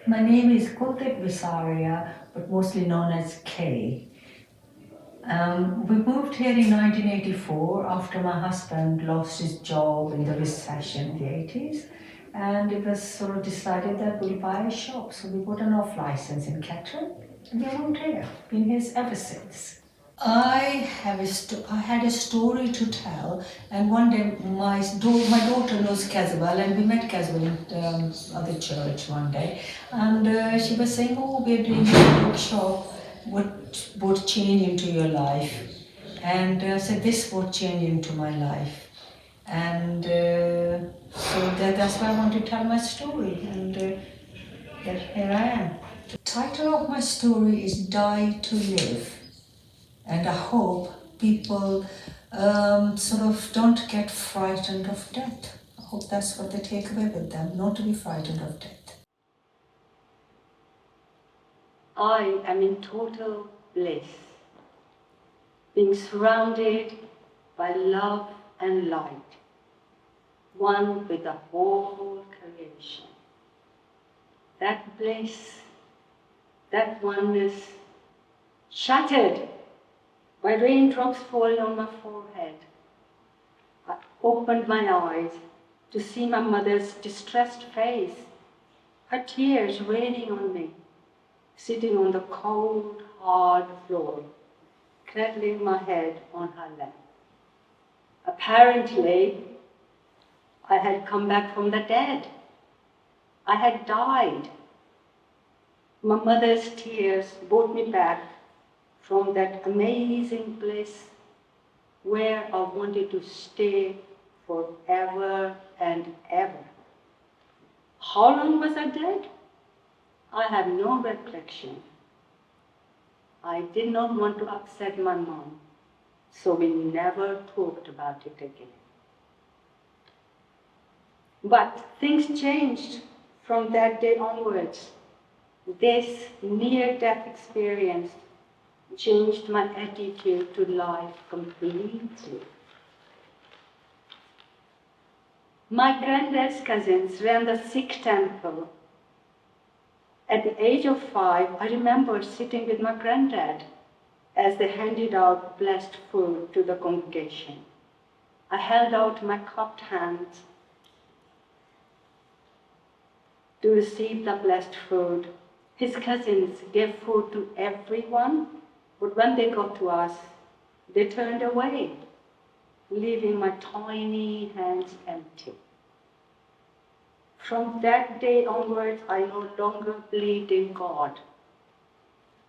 My name is Kuldip, but mostly known as K. We moved here in 1984 after my husband lost his job in the recession in the 80s. And it was sort of decided that we'll buy a shop. So we bought an off license in Kettering and we moved here. Been here ever since. I had a story to tell, and one day my daughter knows Caswell, and we met Caswell in other church one day, and she was saying, "Oh, we're doing a workshop. What would change into your life?" And I said, "This would change into my life," and that's why I want to tell my story, and here I am. The title of my story is "Die to Live." And I hope people sort of don't get frightened of death. I hope that's what they take away with them, not to be frightened of death. I am in total bliss, being surrounded by love and light, one with the whole creation. That bliss, that oneness, shattered by raindrops falling on my forehead. I opened my eyes to see my mother's distressed face, her tears raining on me, sitting on the cold, hard floor, cradling my head on her lap. Apparently, I had come back from the dead. I had died. My mother's tears brought me back from that amazing bliss where I wanted to stay forever and ever. How long was I dead? I have no recollection. I did not want to upset my mom, so we never talked about it again. But things changed from that day onwards. This near-death experience changed my attitude to life completely. My granddad's cousins ran the Sikh temple. At the age of 5, I remember sitting with my granddad as they handed out blessed food to the congregation. I held out my cupped hands to receive the blessed food. His cousins gave food to everyone, but when they got to us, they turned away, leaving my tiny hands empty. From that day onwards, I no longer believed in God.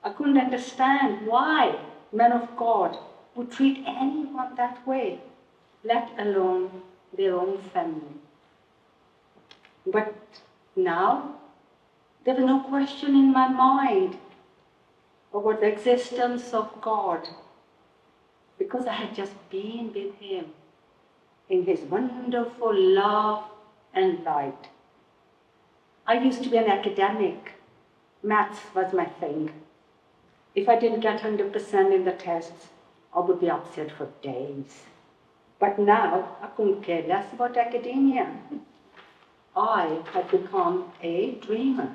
I couldn't understand why men of God would treat anyone that way, let alone their own family. But now, there was no question in my mind about the existence of God, because I had just been with Him in His wonderful love and light. I used to be an academic. Maths was my thing. If I didn't get 100% in the tests, I would be upset for days. But now, I couldn't care less about academia. I had become a dreamer,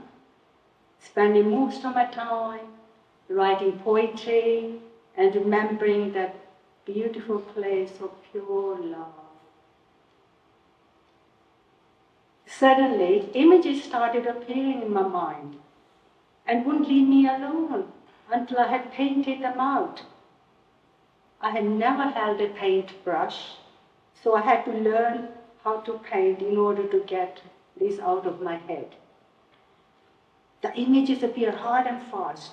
spending most of my time writing poetry and remembering that beautiful place of pure love. Suddenly, images started appearing in my mind and wouldn't leave me alone until I had painted them out. I had never held a paintbrush, so I had to learn how to paint in order to get these out of my head. The images appeared hard and fast.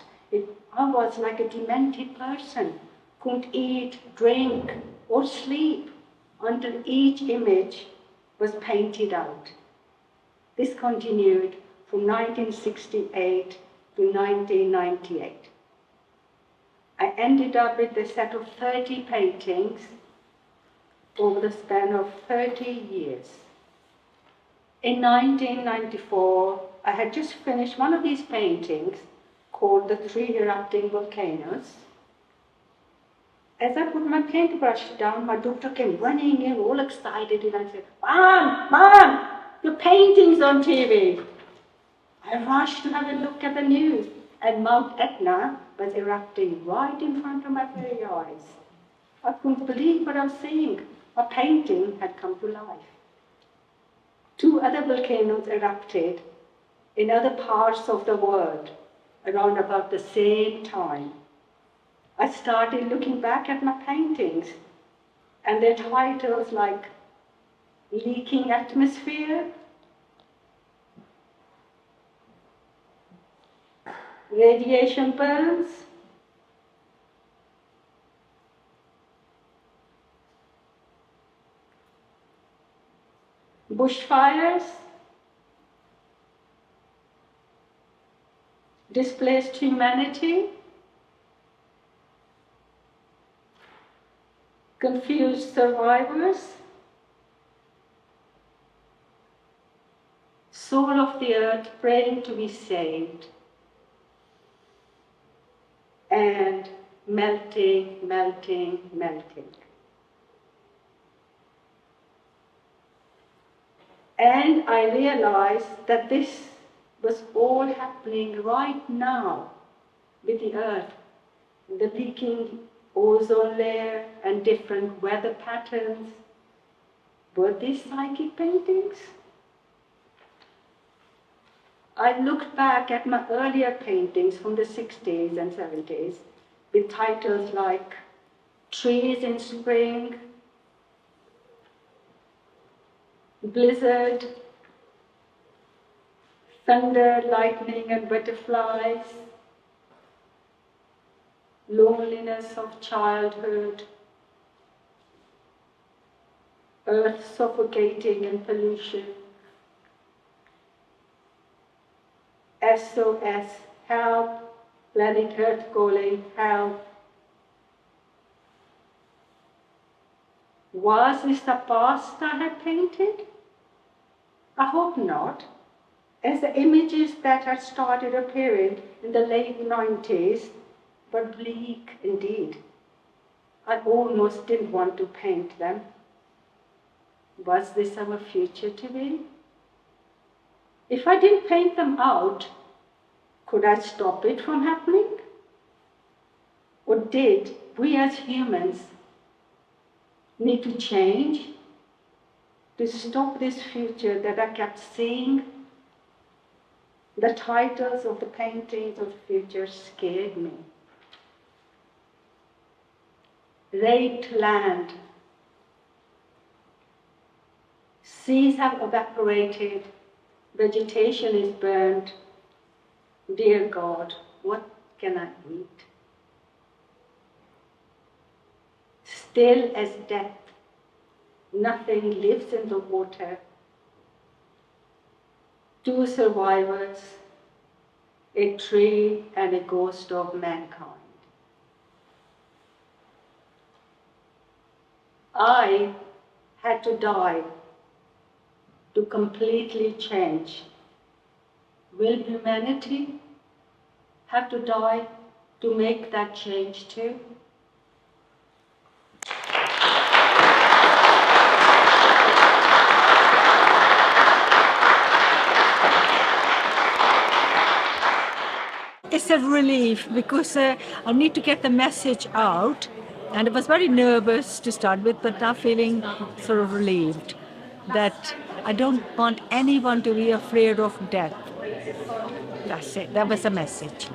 I was like a demented person, couldn't eat, drink, or sleep until each image was painted out. This continued from 1968 to 1998. I ended up with a set of 30 paintings over the span of 30 years. In 1994, I had just finished one of these paintings called The Three Erupting Volcanoes. As I put my paintbrush down, my daughter came running in, all excited, and I said, Mom, your painting's on TV. I rushed to have a look at the news, and Mount Etna was erupting right in front of my very eyes. I couldn't believe what I was seeing. A painting had come to life. 2 other volcanoes erupted in other parts of the world around about the same time. I started looking back at my paintings, and their titles like Leaking Atmosphere, Radiation Burns, Bushfires, Displaced Humanity, Confused Survivors, Soul of the Earth Praying to be Saved, and Melting, Melting, Melting. And I realized that this was all happening right now with the Earth, the leaking ozone layer and different weather patterns. Were these psychic paintings? I looked back at my earlier paintings from the 60s and 70s with titles like Trees in Spring, Blizzard, Thunder, Lightning and Butterflies, Loneliness of Childhood, Earth Suffocating in Pollution, SOS, Help, Planet Earth Calling, Help. Was this the past I had painted? I hope not, as the images that had started appearing in the late 90s were bleak indeed. I almost didn't want to paint them. Was this our future to be? If I didn't paint them out, could I stop it from happening? Or did we as humans need to change to stop this future that I kept seeing? The titles of the paintings of the future scared me. Raped land. Seas have evaporated. Vegetation is burnt. Dear God, what can I eat? Still as death, nothing lives in the water. 2 survivors, a tree and a ghost of mankind. I had to die to completely change. Will humanity have to die to make that change too? It's a relief because I need to get the message out, and I was very nervous to start with, but now feeling sort of relieved that I don't want anyone to be afraid of death. That's it. That was the message.